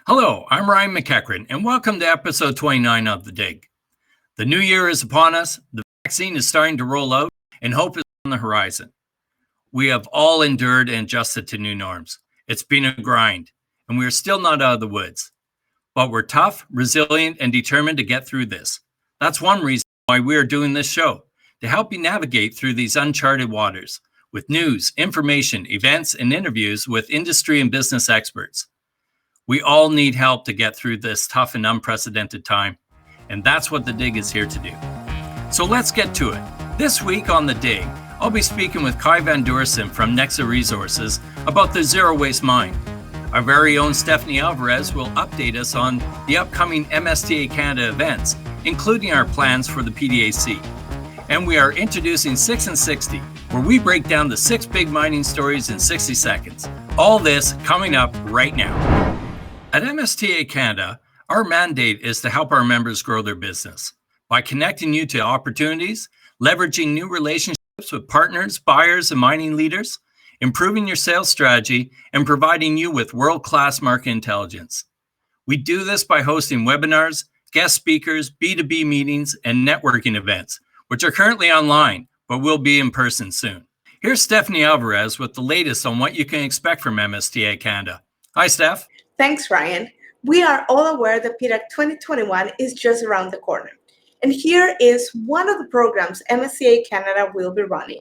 Hello, I'm Ryan McEachern, and welcome to episode 29 of The Dig. The new year is upon us, the vaccine is starting to roll out, and hope is on the horizon. We have all endured and adjusted to new norms. It's been a grind, and we are still not out of the woods. But we're tough, resilient, and determined to get through this. That's one reason why we are doing this show, to help you navigate through these uncharted waters, with news, information, events, and interviews with industry and business experts. We all need help to get through this tough and unprecedented time, and that's what The Dig is here to do. So let's get to it. This week on The Dig, I'll be speaking with Caio Van Deursen from Nexa Resources about the Zero Waste Mine. Our very own Stephanie Alvarez will update us on the upcoming MSTA Canada events, including our plans for the PDAC. And we are introducing 6 in 60, where we break down the 6 big mining stories in 60 seconds. All this coming up right now. At MSTA Canada, our mandate is to help our members grow their business by connecting you to opportunities, leveraging new relationships with partners, buyers, and mining leaders, improving your sales strategy, and providing you with world-class market intelligence. We do this by hosting webinars, guest speakers, B2B meetings, and networking events, which are currently online, but will be in person soon. Here's Stephanie Alvarez with the latest on what you can expect from MSTA Canada. Hi, Steph. Thanks, Ryan. We are all aware that PDAC 2021 is just around the corner. And here is one of the programs MSTA Canada will be running.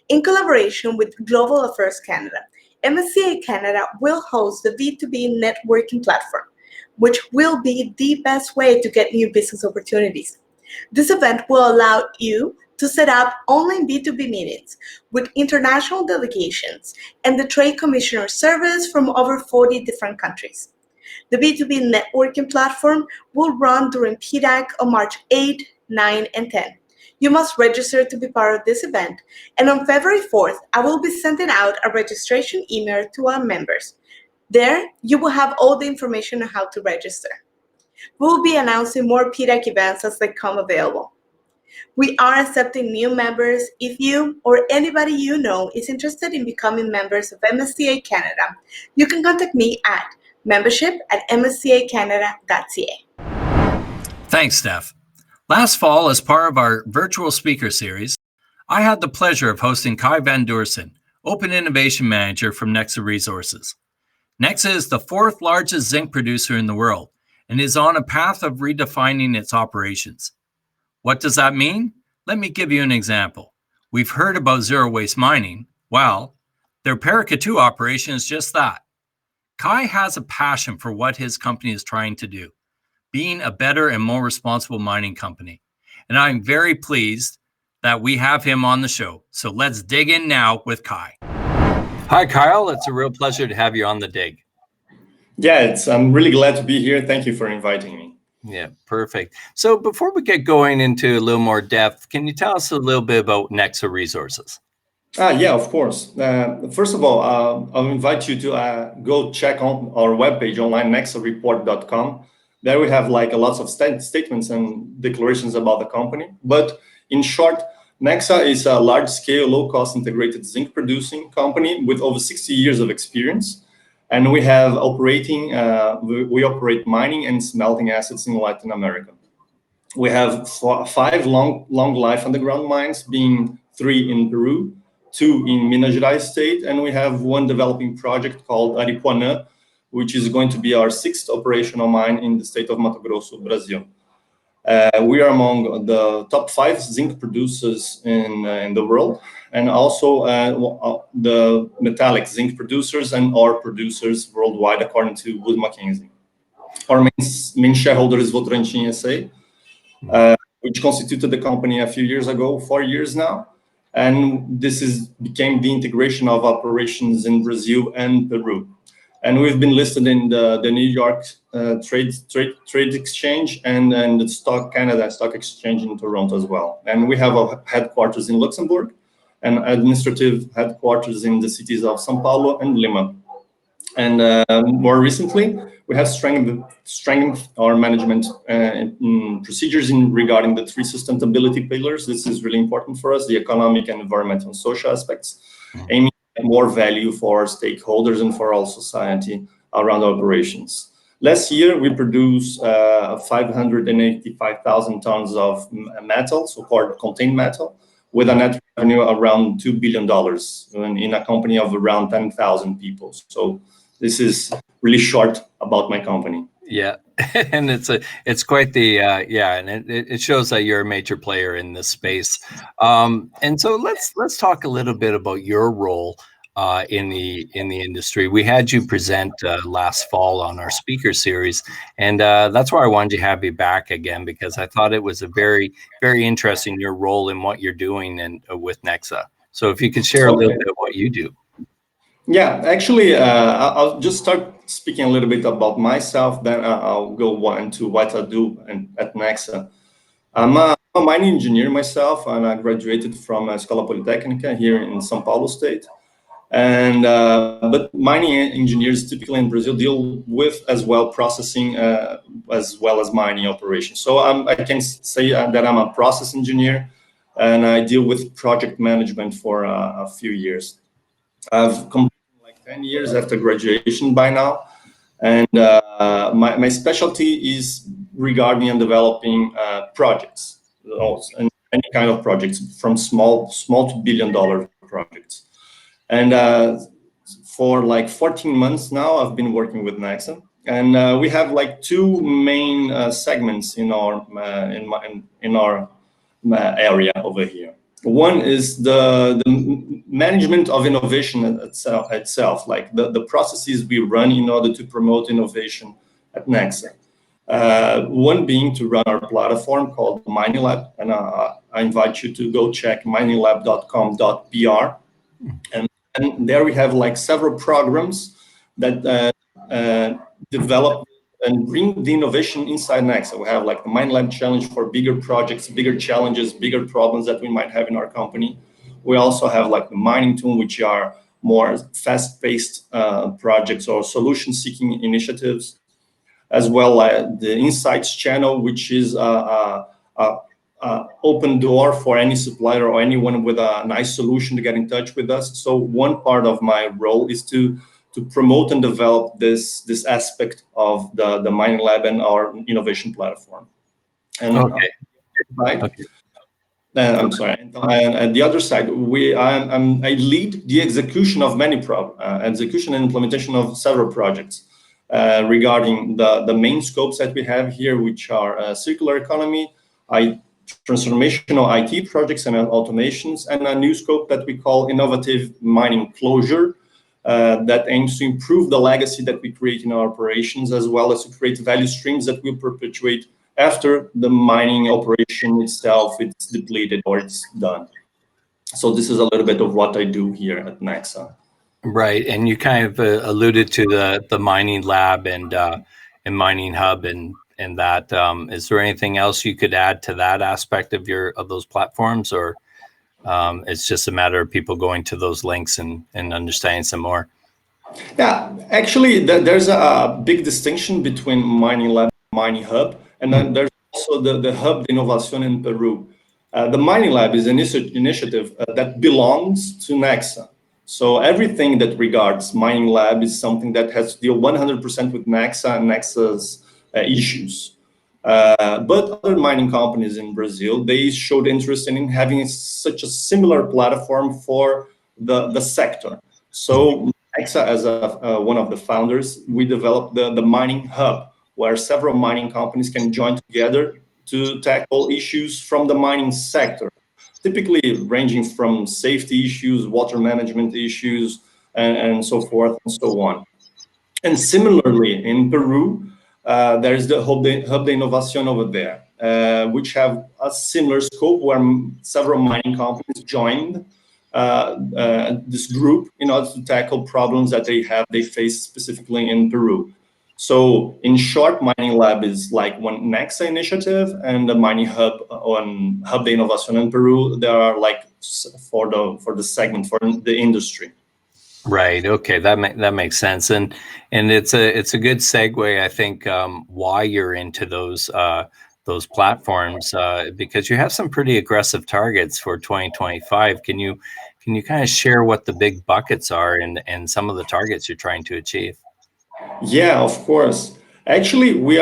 In collaboration with Global Affairs Canada, MSTA Canada will host the B2B networking platform, which will be the best way to get new business opportunities. This event will allow you to set up online B2B meetings with international delegations and the Trade Commissioner Service from over 40 different countries. The B2B networking platform will run during PDAC on March 8, 9, and 10. You must register to be part of this event, and on February 4th, I will be sending out a registration email to our members. There, you will have all the information on how to register. We will be announcing more PDAC events as they come available. We are accepting new members. If you or anybody you know is interested in becoming members of MSTA Canada, you can contact me at membership@mstacanada.ca. Thanks, Steph. Last fall, as part of our virtual speaker series, I had the pleasure of hosting Caio Van Deursen, Open Innovation Manager from Nexa Resources. Nexa is the 4th largest zinc producer in the world and is on a path of redefining its operations. What does that mean? Let me give you an example. We've heard about zero waste mining. Well, their Paracatu operation is just that. Caio has a passion for what his company is trying to do, being a better and more responsible mining company. And I'm very pleased that we have him on the show. So let's dig in now with Caio. Hi, Caio. It's a real pleasure to have you on The Dig. Yeah, I'm really glad to be here. Thank you for inviting me. Yeah, perfect. So before we get going into a little more depth, can you tell us a little bit about Nexa Resources? Yeah, of course. First of all, I'll invite you to go check on our webpage online, nexareport.com. There we have lots of statements and declarations about the company. But in short, Nexa is a large-scale, low-cost integrated zinc producing company with over 60 years of experience. And we have we operate mining and smelting assets in Latin America. We have 5 long life underground mines, being 3 in Peru, 2 in Minas Gerais state, and we have 1 developing project called Aripuanã, which is going to be our 6th operational mine in the state of Mato Grosso, Brazil. We are among the top 5 zinc producers in the world, and also the metallic zinc producers and ore producers worldwide, according to Wood Mackenzie. Our main shareholder is Votorantim SA, which constituted the company a few years ago, 4 years now, and this became the integration of operations in Brazil and Peru. And we've been listed in the New York Trade Exchange and the Canada Stock Exchange in Toronto as well. And we have a headquarters in Luxembourg and administrative headquarters in the cities of São Paulo and Lima. And more recently, we have strengthened our management procedures regarding the 3 sustainability pillars. This is really important for us, the economic and environmental and social aspects, aiming at more value for our stakeholders and for all society around our operations. Last year, we produced 585,000 tons of metal, so-called contained metal, with a net revenue around $2 billion in a company of around 10,000 people. So this is really short about my company. Yeah, and it's quite the and it shows that you're a major player in this space. And so let's talk a little bit about your role in the industry. We had you present last fall on our speaker series, and that's why I wanted to have you back again, because I thought it was a very interesting, your role in what you're doing and with Nexa. So if you could share a little bit of what you do. Yeah, actually, I'll just start speaking a little bit about myself, then I'll go on to what I do at Nexa. I'm a mining engineer myself, and I graduated from Escola Politécnica here in São Paulo state. And but mining engineers typically in Brazil deal with as well processing as well as mining operations. So I can say that I'm a process engineer, and I deal with project management for a few years. I've completed like 10 years after graduation by now, and my specialty is regarding and developing projects, and any kind of projects, from small to billion-dollar projects. And for like 14 months now, I've been working with Nexa, and we have like two main segments in our area over here. One is the management of innovation itself, like the processes we run in order to promote innovation at Nexa. One being to run our platform called Mining Lab, and I invite you to go check mininglab.com.br. And there we have like several programs that develop and bring the innovation inside Nexa. We have like the Mining Lab Challenge for bigger projects, bigger challenges, bigger problems that we might have in our company. We also have like the Mining Tool, which are more fast-paced projects or solution-seeking initiatives, as well as the Insights channel, which is open door for any supplier or anyone with a nice solution to get in touch with us. So one part of my role is to promote and develop this aspect of the Mining Lab and our innovation platform. And Okay. I'm sorry. And at the other side, I lead the execution of many execution and implementation of several projects regarding the main scopes that we have here, which are circular economy, transformational IT projects and automations, and a new scope that we call innovative mining closure, that aims to improve the legacy that we create in our operations, as well as to create value streams that will perpetuate after the mining operation itself is depleted or it's done. So this is a little bit of what I do here at Nexa. Right, and you kind of alluded to the Mining Lab and Mining Hub and that. Is there anything else you could add to that aspect of those platforms, or it's just a matter of people going to those links and understanding some more? Yeah, actually, there's a big distinction between Mining Lab and Mining Hub, and then there's also the Hub de Innovación in Peru. The Mining Lab is an initiative that belongs to Nexa. So everything that regards Mining Lab is something that has to deal 100% with Nexa and Nexa's issues. But other mining companies in Brazil, they showed interest in having such a similar platform for the sector. So Nexa, as one of the founders, we developed the Mining Hub, where several mining companies can join together to tackle issues from the mining sector, typically ranging from safety issues, water management issues, and so forth and so on. And similarly, in Peru, there is the Hub de Innovación over there, which have a similar scope, where several mining companies joined this group in order to tackle problems that they face specifically in Peru. So in short, Mining Lab is like one Nexa initiative, and the Mining Hub on Hub de Innovación in Peru, they are like for the segment, for the industry. Right. Okay. That makes sense, and it's a good segue, I think, why you're into those platforms, because you have some pretty aggressive targets for 2025. Can you kind of share what the big buckets are and some of the targets you're trying to achieve? Yeah, of course. Actually, we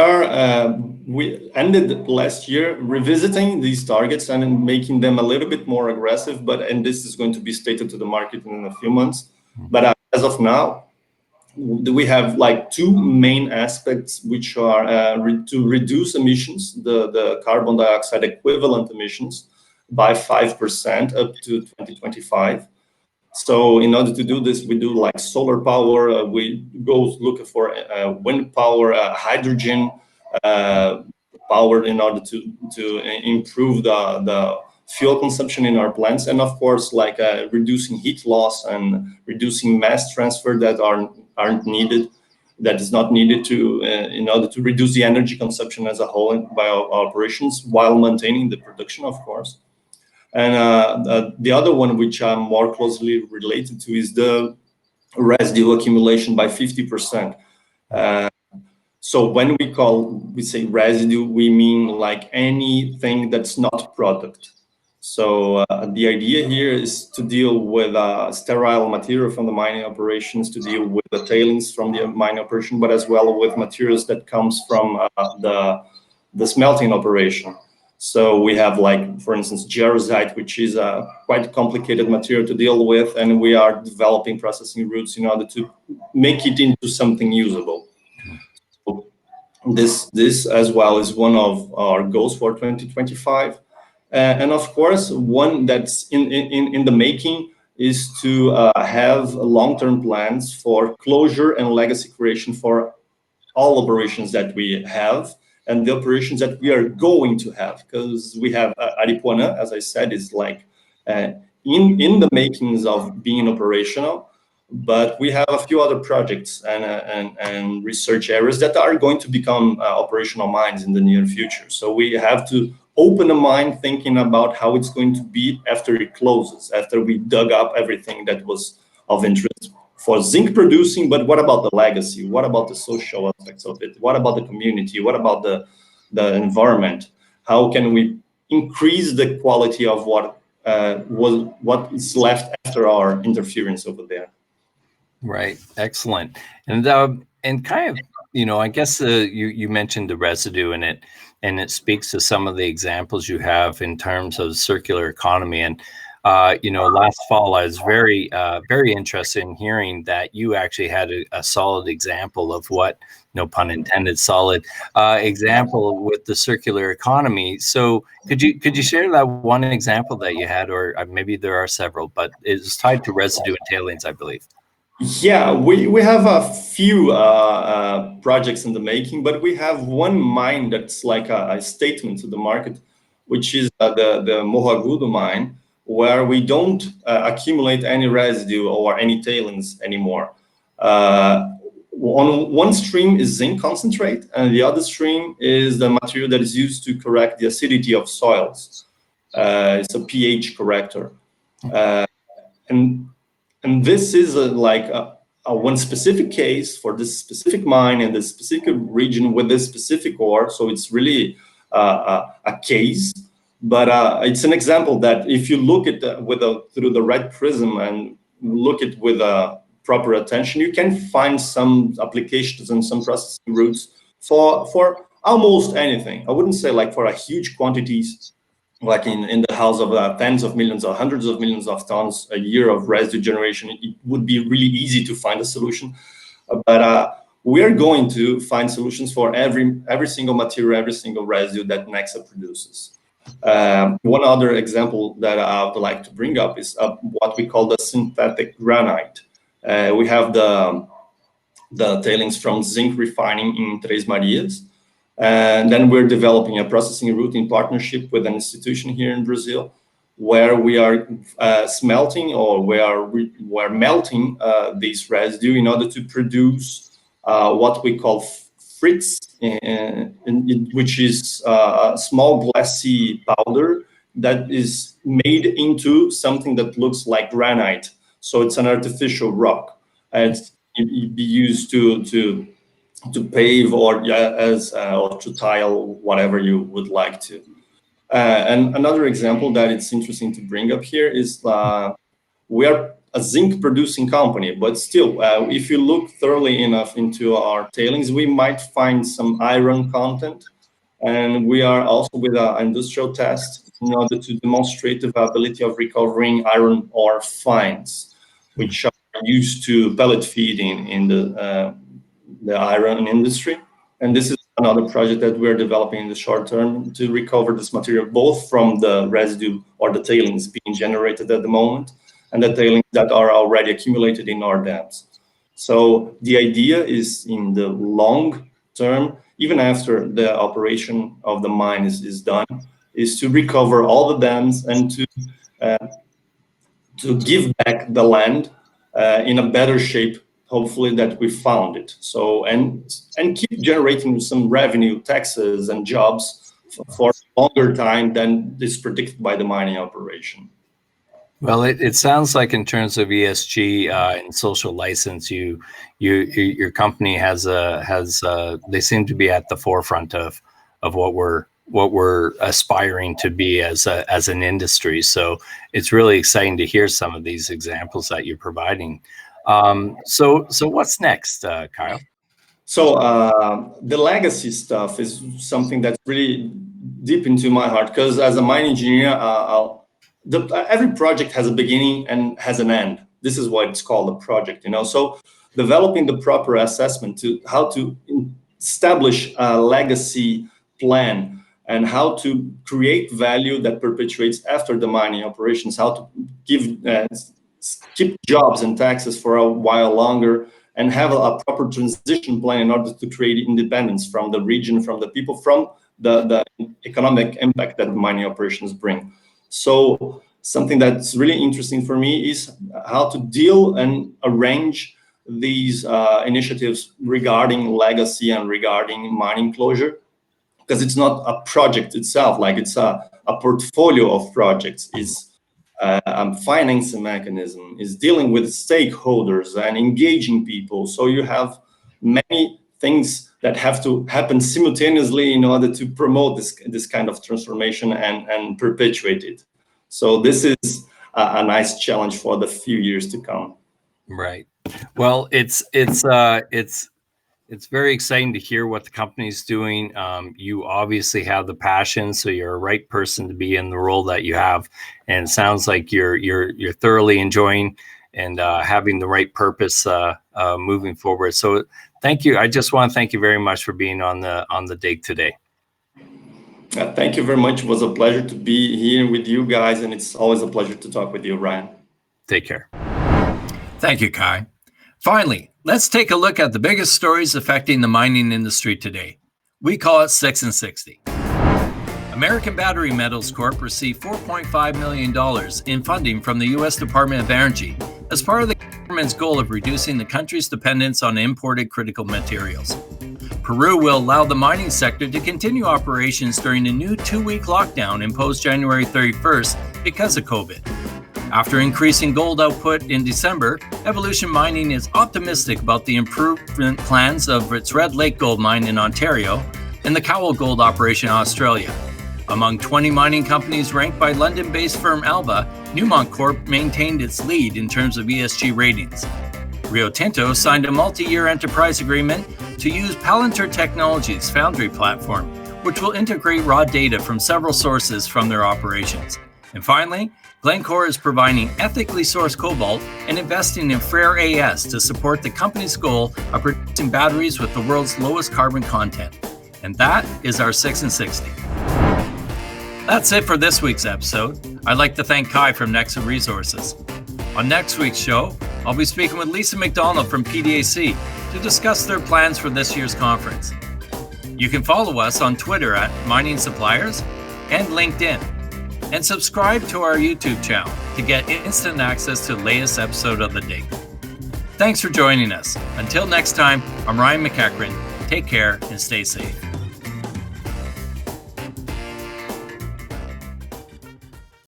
ended last year revisiting these targets and making them a little bit more aggressive. And this is going to be stated to the market in a few months. But as of now, we have like two main aspects, which are to reduce emissions, the carbon dioxide equivalent emissions, by 5% up to 2025. So in order to do this, we do like solar power, we go look for wind power, hydrogen power in order to improve the fuel consumption in our plants, and of course like reducing heat loss and reducing mass transfer that aren't needed, that is not needed to in order to reduce the energy consumption as a whole by our operations while maintaining the production, of course. And the other one, which I'm more closely related to, is the residue accumulation by 50%. So when we say residue, we mean like anything that's not product. So the idea here is to deal with sterile material from the mining operations, to deal with the tailings from the mining operation, but as well with materials that comes from the smelting operation. So we have like, for instance, jarosite, which is a quite complicated material to deal with, and we are developing processing routes in order to make it into something usable. So this as well is one of our goals for 2025. And of course, one that's in the making is to have long-term plans for closure and legacy creation for all operations that we have and the operations that we are going to have, because we have Aripuanã, as I said, is like in the makings of being operational, but we have a few other projects and research areas that are going to become operational mines in the near future. So we have to open a mine thinking about how it's going to be after it closes, after we dug up everything that was of interest for zinc producing. But what about the legacy? What about the social aspects of it? What about the community? What about the environment? How can we increase the quality of what is left after our interference over there? Right. Excellent. And kind of, I guess you mentioned the residue in it, and it speaks to some of the examples you have in terms of circular economy. And last fall, I was very, very interested in hearing that you actually had a solid example of what, no pun intended, solid example with the circular economy. So could you share that one example that you had, or maybe there are several, but it's tied to residue and tailings, I believe. Yeah, we have a few projects in the making, but we have one mine that's like a statement to the market, which is the Morro Agudo mine, where we don't accumulate any residue or any tailings anymore. On one stream is zinc concentrate, and the other stream is the material that is used to correct the acidity of soils. It's a pH corrector. And this is a one specific case for this specific mine in this specific region with this specific ore. So it's really a case, but it's an example that if you look at through the right prism and look at with proper attention, you can find some applications and some processing routes for almost anything. I wouldn't say like for a huge quantities, like in the house of tens of millions or hundreds of millions of tons a year of residue generation, it would be really easy to find a solution. But we are going to find solutions for every single material, every single residue that Nexa produces. One other example that I would like to bring up is what we call the synthetic granite. We have the tailings from zinc refining in Três Marias. And then we're developing a processing route in partnership with an institution here in Brazil, where we are smelting, or we're melting this residue in order to produce what we call fritz, which is a small glassy powder that is made into something that looks like granite. So it's an artificial rock, and it be used to pave or or to tile, whatever you would like to. And another example that it's interesting to bring up here is we are a zinc producing company, but still, if you look thoroughly enough into our tailings, we might find some iron content. And we are also with an industrial test in order to demonstrate the viability of recovering iron ore fines, which are used to pellet feeding in the iron industry. And this is another project that we're developing in the short term to recover this material, both from the residue or the tailings being generated at the moment and the tailings that are already accumulated in our dams. So the idea is in the long term, even after the operation of the mine is done, is to recover all the dams and to give back the land in a better shape, hopefully, that we found it. So and keep generating some revenue, taxes, and jobs for a longer time than is predicted by the mining operation. Well, it sounds like in terms of ESG and social license, your company has they seem to be at the forefront of what we're aspiring to be as an industry. So it's really exciting to hear some of these examples that you're providing. So what's next, Kyle? So the legacy stuff is something that's really deep into my heart, because as a mine engineer, every project has a beginning and has an end. This is why it's called a project, So developing the proper assessment to how to establish a legacy plan and how to create value that perpetuates after the mining operations, how to keep jobs and taxes for a while longer, and have a proper transition plan in order to create independence from the region, from the people, from the economic impact that mining operations bring. So something that's really interesting for me is how to deal and arrange these initiatives regarding legacy and regarding mining closure, because it's not a project itself, like it's a portfolio of projects, is a financing mechanism, is dealing with stakeholders and engaging people. So you have many things that have to happen simultaneously in order to promote this kind of transformation and perpetuate it. So this is a nice challenge for the few years to come. Right. Well, it's very exciting to hear what the company's doing. You obviously have the passion, so you're a right person to be in the role that you have. And it sounds like you're thoroughly enjoying and having the right purpose moving forward. So thank you. I just want to thank you very much for being on the dig today. Thank you very much. It was a pleasure to be here with you guys, and it's always a pleasure to talk with you, Ryan. Take care. Thank you, Kai. Finally, let's take a look at the biggest stories affecting the mining industry today. We call it 6 and 60. American Battery Metals Corp. received $4.5 million in funding from the U.S. Department of Energy as part of the government's goal of reducing the country's dependence on imported critical materials. Peru will allow the mining sector to continue operations during the new 2-week lockdown imposed January 31st because of COVID. After increasing gold output in December, Evolution Mining is optimistic about the improvement plans of its Red Lake gold mine in Ontario and the Cowal gold operation in Australia. Among 20 mining companies ranked by London-based firm Alba, Newmont Corp maintained its lead in terms of ESG ratings. Rio Tinto signed a multi-year enterprise agreement to use Palantir Technologies' Foundry platform, which will integrate raw data from several sources from their operations. And finally, Glencore is providing ethically sourced cobalt and investing in Frere AS to support the company's goal of producing batteries with the world's lowest carbon content. And that is our 6 and 60. That's it for this week's episode. I'd like to thank Kai from Nexa Resources. On next week's show, I'll be speaking with Lisa McDonald from PDAC to discuss their plans for this year's conference. You can follow us on Twitter at Mining Suppliers and LinkedIn, and subscribe to our YouTube channel to get instant access to the latest episode of The Dig. Thanks for joining us. Until next time, I'm Ryan McEachern. Take care and stay safe.